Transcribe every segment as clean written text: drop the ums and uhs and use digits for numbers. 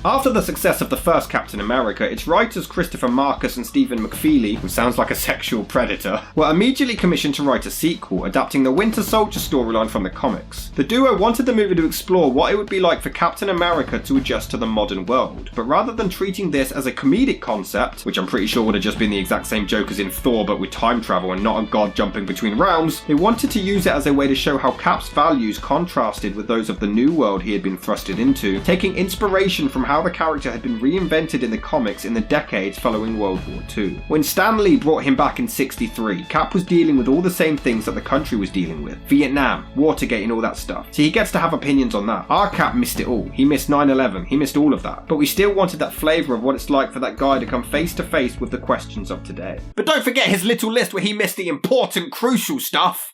After the success of the first Captain America, its writers Christopher Marcus and Stephen McFeely, who sounds like a sexual predator, were immediately commissioned to write a sequel, adapting the Winter Soldier storyline from the comics. The duo wanted the movie to explore what it would be like for Captain America to adjust to the modern world, but rather than treating this as a comedic concept, which I'm pretty sure would have just been the exact same joke as in Thor but with time travel and not a god jumping between realms, they wanted to use it as a way to show how Cap's values contrasted with those of the new world he had been thrusted into, taking inspiration from how the character had been reinvented in the comics in the decades following World War II. When Stan Lee brought him back in '63, Cap was dealing with all the same things that the country was dealing with. Vietnam, Watergate and all that stuff. So he gets to have opinions on that. Our Cap missed it all. He missed 9/11. He missed all of that. But we still wanted that flavour of what it's like for that guy to come face to face with the questions of today. But don't forget his little list where he missed the important, crucial stuff.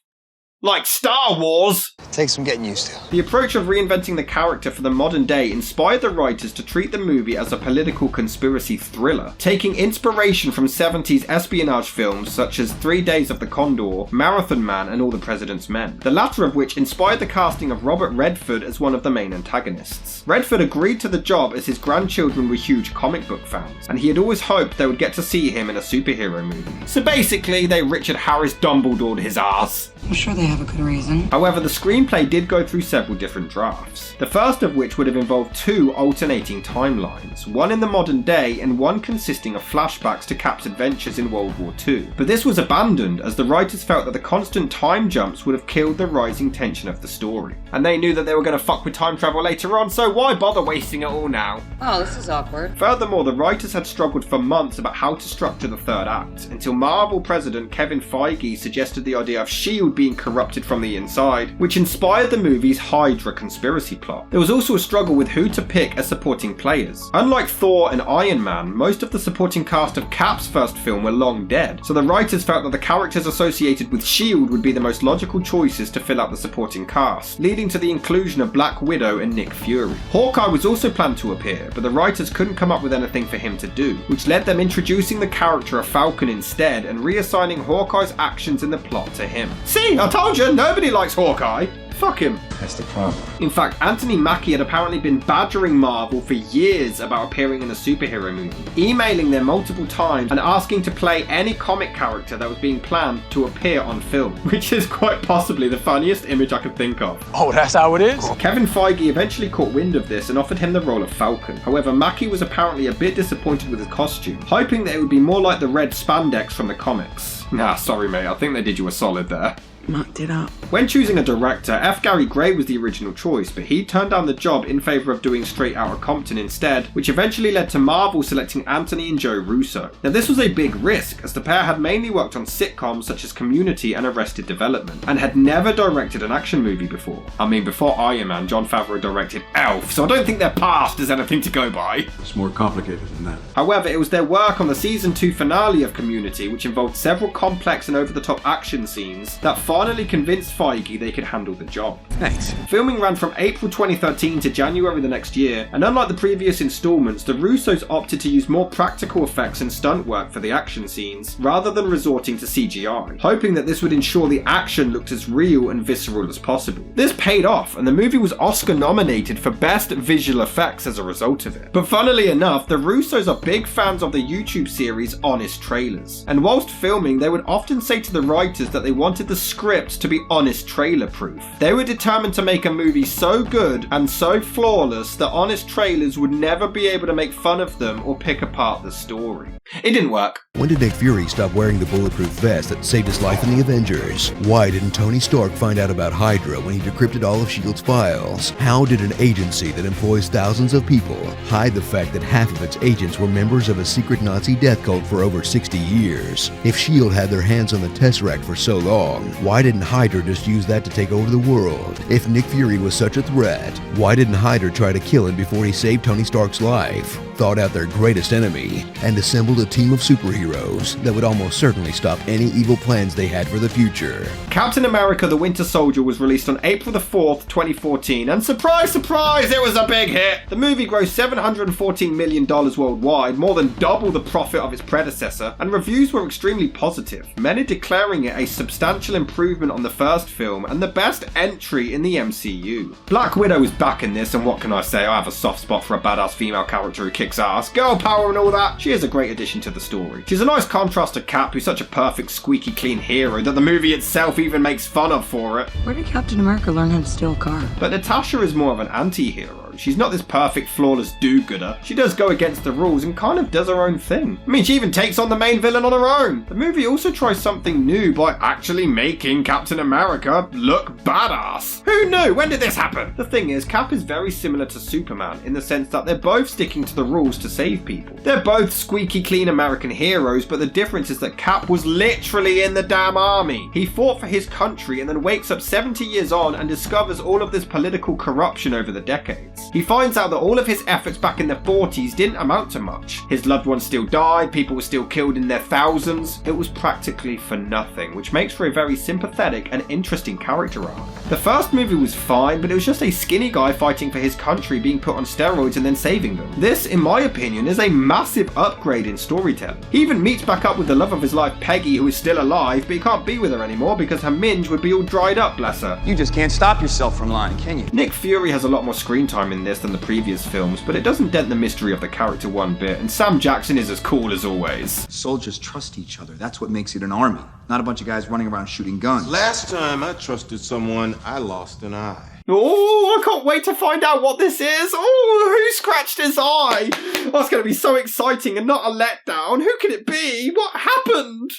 Like Star Wars! It takes some getting used to. The approach of reinventing the character for the modern day inspired the writers to treat the movie as a political conspiracy thriller, taking inspiration from 70s espionage films such as 3 Days of the Condor, Marathon Man and All the President's Men, the latter of which inspired the casting of Robert Redford as one of the main antagonists. Redford agreed to the job as his grandchildren were huge comic book fans, and he had always hoped they would get to see him in a superhero movie. So basically, they Richard Harris Dumbledored his ass. I'm sure they have a good reason. However, the screenplay did go through several different drafts, the first of which would have involved 2 alternating timelines, one in the modern day and one consisting of flashbacks to Cap's adventures in World War II. But this was abandoned as the writers felt that the constant time jumps would have killed the rising tension of the story. And they knew that they were going to fuck with time travel later on, so why bother wasting it all now? Oh, this is awkward. Furthermore, the writers had struggled for months about how to structure the third act, until Marvel president Kevin Feige suggested the idea of S.H.I.E.L.D. being corrupted from the inside, which inspired the movie's Hydra conspiracy plot. There was also a struggle with who to pick as supporting players. Unlike Thor and Iron Man, most of the supporting cast of Cap's first film were long dead, so the writers felt that the characters associated with S.H.I.E.L.D. would be the most logical choices to fill out the supporting cast, leading to the inclusion of Black Widow and Nick Fury. Hawkeye was also planned to appear, but the writers couldn't come up with anything for him to do, which led them introducing the character of Falcon instead and reassigning Hawkeye's actions in the plot to him. See, I told you, nobody likes Hawkeye. Fuck him. That's the problem. In fact, Anthony Mackie had apparently been badgering Marvel for years about appearing in a superhero movie, emailing them multiple times and asking to play any comic character that was being planned to appear on film, which is quite possibly the funniest image I could think of. Oh, that's how it is? Kevin Feige eventually caught wind of this and offered him the role of Falcon. However, Mackie was apparently a bit disappointed with his costume, hoping that it would be more like the red spandex from the comics. Nah, sorry mate, I think they did you a solid there. Mucked it up. When choosing a director, F. Gary Gray was the original choice, but he turned down the job in favour of doing Straight Outta Compton instead, which eventually led to Marvel selecting Anthony and Joe Russo. Now this was a big risk, as the pair had mainly worked on sitcoms such as Community and Arrested Development, and had never directed an action movie before. I mean, before Iron Man, Jon Favreau directed Elf, so I don't think their past is anything to go by. It's more complicated than that. However, it was their work on the season 2 finale of Community, which involved several complex and over-the-top action scenes, that finally convinced Feige they could handle the job. Thanks. Filming ran from April 2013 to January the next year, and unlike the previous installments, the Russos opted to use more practical effects and stunt work for the action scenes, rather than resorting to CGI, hoping that this would ensure the action looked as real and visceral as possible. This paid off, and the movie was Oscar nominated for Best Visual Effects as a result of it. But funnily enough, the Russos are big fans of the YouTube series Honest Trailers, and whilst filming, they would often say to the writers that they wanted the script to be honest trailer proof. They were determined to make a movie so good and so flawless that honest trailers would never be able to make fun of them or pick apart the story. It didn't work. When did Nick Fury stop wearing the bulletproof vest that saved his life in the Avengers? Why didn't Tony Stark find out about Hydra when he decrypted all of S.H.I.E.L.D.'s files? How did an agency that employs thousands of people hide the fact that half of its agents were members of a secret Nazi death cult for over 60 years? If S.H.I.E.L.D. had their hands on the Tesseract for so long, why didn't Hydra just use that to take over the world? If Nick Fury was such a threat, why didn't Hydra try to kill him before he saved Tony Stark's life, thought out their greatest enemy, and assembled a team of superheroes that would almost certainly stop any evil plans they had for the future? Captain America the Winter Soldier was released on April the 4th, 2014, and surprise, surprise, it was a big hit! The movie grossed $714 million worldwide, more than double the profit of its predecessor, and reviews were extremely positive, many declaring it a substantial improvement improvement on the first film and the best entry in the MCU. Black Widow is back in this, and what can I say, I have a soft spot for a badass female character who kicks ass, girl power and all that. She is a great addition to the story. She's a nice contrast to Cap, who's such a perfect squeaky clean hero that the movie itself even makes fun of for it. Where did Captain America learn how to steal a car? But Natasha is more of an anti-hero. She's not this perfect, flawless do-gooder. She does go against the rules and kind of does her own thing. I mean, she even takes on the main villain on her own. The movie also tries something new by actually making Captain America look badass. Who knew? When did this happen? The thing is, Cap is very similar to Superman in the sense that they're both sticking to the rules to save people. They're both squeaky clean American heroes, but the difference is that Cap was literally in the damn army. He fought for his country and then wakes up 70 years on and discovers all of this political corruption over the decades. He finds out that all of his efforts back in the 40s didn't amount to much. His loved ones still died, people were still killed in their thousands. It was practically for nothing, which makes for a very sympathetic and interesting character arc. The first movie was fine, but it was just a skinny guy fighting for his country being put on steroids and then saving them. This, in my opinion, is a massive upgrade in storytelling. He even meets back up with the love of his life, Peggy, who is still alive, but he can't be with her anymore because her minge would be all dried up, bless her. You just can't stop yourself from lying, can you? Nick Fury has a lot more screen time in this than the previous films, but it doesn't dent the mystery of the character one bit, and Sam Jackson is as cool as always. Soldiers trust each other. That's what makes it an army. Not a bunch of guys running around shooting guns. Last time I trusted someone, I lost an eye. Oh, I can't wait to find out what this is. Oh, who scratched his eye? Oh, it's going to be so exciting and not a letdown. Who can it be? What happened?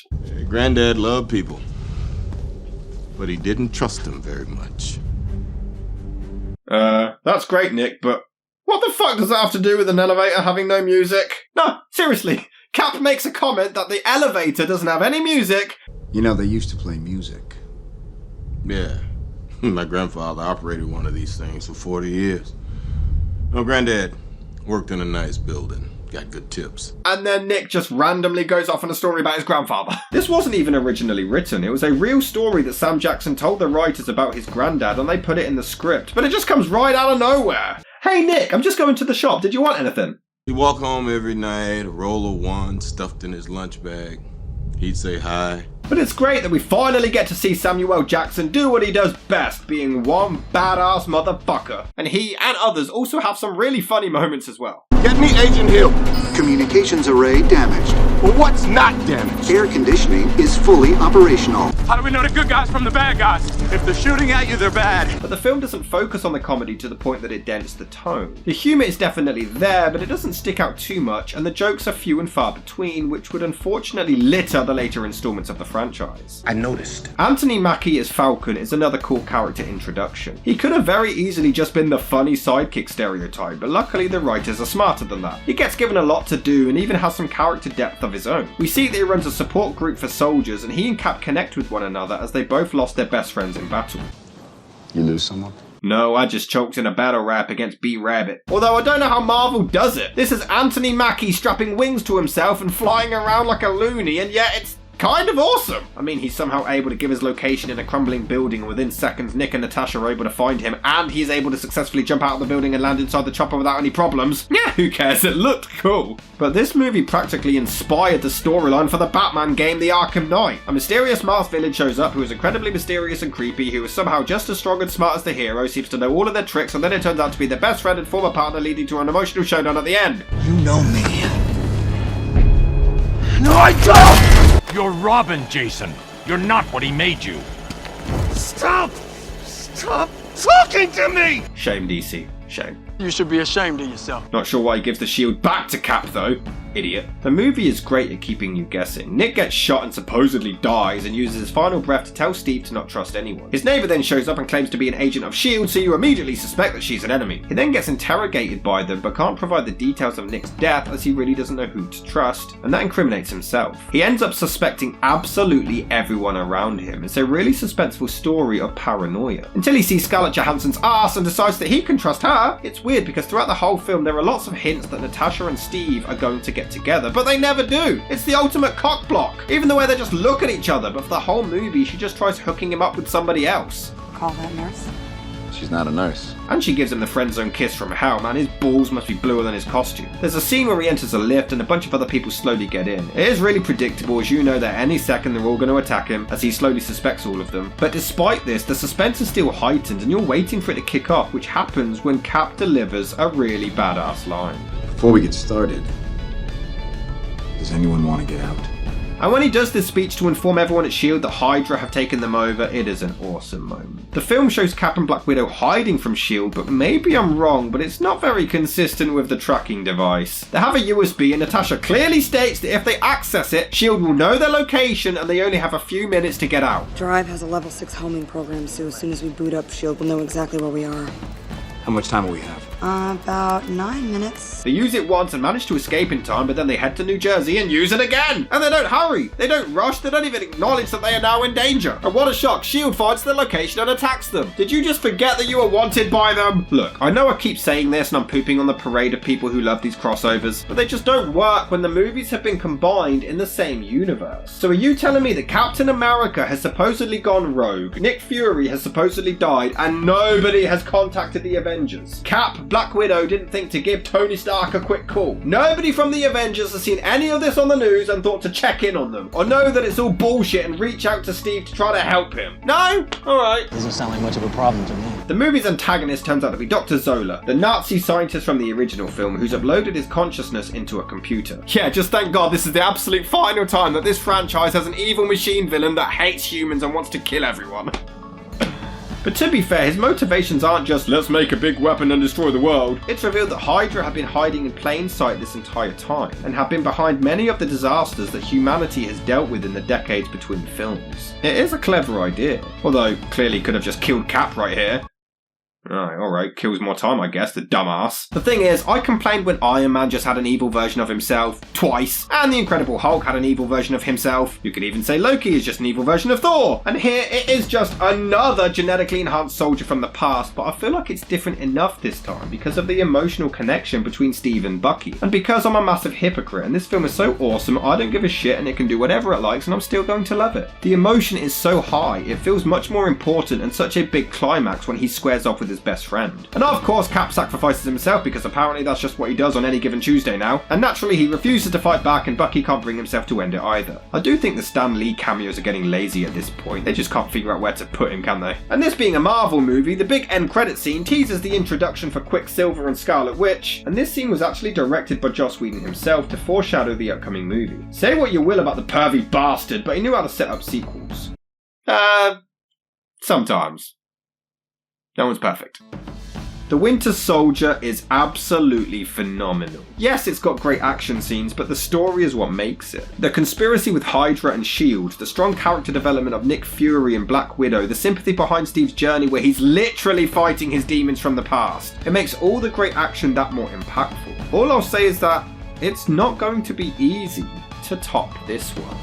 Granddad loved people, but he didn't trust them very much. That's great, Nick, but what the fuck does that have to do with an elevator having no music? No, seriously. Cap makes a comment that the elevator doesn't have any music. You know, they used to play music. Yeah, my grandfather operated one of these things for 40 years. No, Granddad worked in a nice building. Got good tips. And then Nick just randomly goes off on a story about his grandfather. This wasn't even originally written. It was a real story that Sam Jackson told the writers about his granddad, and they put it in the script. But it just comes right out of nowhere. Hey Nick, I'm just going to the shop. Did you want anything? He'd walk home every night, a roll of one stuffed in his lunch bag. He'd say hi. But it's great that we finally get to see Samuel Jackson do what he does best, being one badass motherfucker. And he and others also have some really funny moments as well. Get me Agent Hill. Communications array damaged. Well, what's not damaged? Air conditioning is fully operational. How do we know the good guys from the bad guys? If they're shooting at you, they're bad. But the film doesn't focus on the comedy to the point that it dents the tone. The humour is definitely there, but it doesn't stick out too much, and the jokes are few and far between, which would unfortunately litter the later installments of the franchise. I noticed. Anthony Mackie as Falcon is another cool character introduction. He could have very easily just been the funny sidekick stereotype, but luckily the writers are smarter than that. He gets given a lot to do and even has some character depth of his own. We see that he runs a support group for soldiers, and he and Cap connect with one another as they both lost their best friends in battle. You lose someone? No, I just choked in a battle rap against B-Rabbit. Although I don't know how Marvel does it. This is Anthony Mackie strapping wings to himself and flying around like a loony, and yet it's kind of awesome. I mean, he's somehow able to give his location in a crumbling building, and within seconds Nick and Natasha are able to find him, and he's able to successfully jump out of the building and land inside the chopper without any problems. Yeah, who cares? It looked cool. But this movie practically inspired the storyline for the Batman game, The Arkham Knight. A mysterious masked villain shows up who is incredibly mysterious and creepy, who is somehow just as strong and smart as the hero, seems to know all of their tricks, and then it turns out to be their best friend and former partner, leading to an emotional showdown at the end. You know me. No, I don't! You're Robin, Jason. You're not what he made you. Stop! Stop talking to me! Shame, DC. Shame. You should be ashamed of yourself. Not sure why he gives the shield back to Cap though. Idiot. The movie is great at keeping you guessing. Nick gets shot and supposedly dies and uses his final breath to tell Steve to not trust anyone. His neighbour then shows up and claims to be an agent of S.H.I.E.L.D., so you immediately suspect that she's an enemy. He then gets interrogated by them but can't provide the details of Nick's death as he really doesn't know who to trust, and that incriminates himself. He ends up suspecting absolutely everyone around him. It's a really suspenseful story of paranoia. Until he sees Scarlett Johansson's ass and decides that he can trust her. It's weird because throughout the whole film there are lots of hints that Natasha and Steve are going to get together, but they never do. It's the ultimate cock block. Even the way they just look at each other, but for the whole movie she just tries hooking him up with somebody else. Call that nurse. She's not a nurse. And she gives him the friend zone kiss from hell. Man, his balls must be bluer than his costume. There's a scene where he enters a lift and a bunch of other people slowly get in. It is really predictable, as you know that any second they're all going to attack him, as he slowly suspects all of them. But despite this, the suspense is still heightened and you're waiting for it to kick off, which happens when Cap delivers a really badass line. Before we get started, does anyone want to get out? And when he does this speech to inform everyone at S.H.I.E.L.D. that Hydra have taken them over, it is an awesome moment. The film shows Cap and Black Widow hiding from S.H.I.E.L.D., but maybe I'm wrong, but it's not very consistent with the tracking device. They have a USB and Natasha clearly states that if they access it, S.H.I.E.L.D. will know their location and they only have a few minutes to get out. Drive has a level 6 homing program, so as soon as we boot up, S.H.I.E.L.D. will know exactly where we are. How much time will we have? About 9 minutes. They use it once and manage to escape in time, but then they head to New Jersey and use it again! And they don't hurry! They don't rush, they don't even acknowledge that they are now in danger! And what a shock, S.H.I.E.L.D. finds their location and attacks them! Did you just forget that you were wanted by them? Look, I know I keep saying this and I'm pooping on the parade of people who love these crossovers, but they just don't work when the movies have been combined in the same universe. So are you telling me that Captain America has supposedly gone rogue, Nick Fury has supposedly died, and nobody has contacted the Avengers? Cap, Black Widow didn't think to give Tony Stark a quick call. Nobody from the Avengers has seen any of this on the news and thought to check in on them, or know that it's all bullshit and reach out to Steve to try to help him. No? Alright. Doesn't sound like much of a problem to me. The movie's antagonist turns out to be Dr. Zola, the Nazi scientist from the original film who's uploaded his consciousness into a computer. Yeah, just thank God this is the absolute final time that this franchise has an evil machine villain that hates humans and wants to kill everyone. But to be fair, his motivations aren't just, let's make a big weapon and destroy the world. It's revealed that Hydra have been hiding in plain sight this entire time, and have been behind many of the disasters that humanity has dealt with in the decades between films. It is a clever idea, although clearly could have just killed Cap right here. Alright, kills more time I guess, the dumbass. The thing is, I complained when Iron Man just had an evil version of himself, twice, and the Incredible Hulk had an evil version of himself. You could even say Loki is just an evil version of Thor. And here it is just another genetically enhanced soldier from the past, but I feel like it's different enough this time because of the emotional connection between Steve and Bucky. And because I'm a massive hypocrite and this film is so awesome, I don't give a shit and it can do whatever it likes and I'm still going to love it. The emotion is so high, it feels much more important and such a big climax when he squares off with his best friend. And of course Cap sacrifices himself because apparently that's just what he does on any given Tuesday now, and naturally he refuses to fight back and Bucky can't bring himself to end it either. I do think the Stan Lee cameos are getting lazy at this point, they just can't figure out where to put him, can they? And this being a Marvel movie, the big end credit scene teases the introduction for Quicksilver and Scarlet Witch, and this scene was actually directed by Joss Whedon himself to foreshadow the upcoming movie. Say what you will about the pervy bastard, but he knew how to set up sequels. Sometimes. No one's perfect. The Winter Soldier is absolutely phenomenal. Yes, it's got great action scenes, but the story is what makes it. The conspiracy with Hydra and S.H.I.E.L.D., the strong character development of Nick Fury and Black Widow, the sympathy behind Steve's journey where he's literally fighting his demons from the past. It makes all the great action that more impactful. All I'll say is that it's not going to be easy to top this one.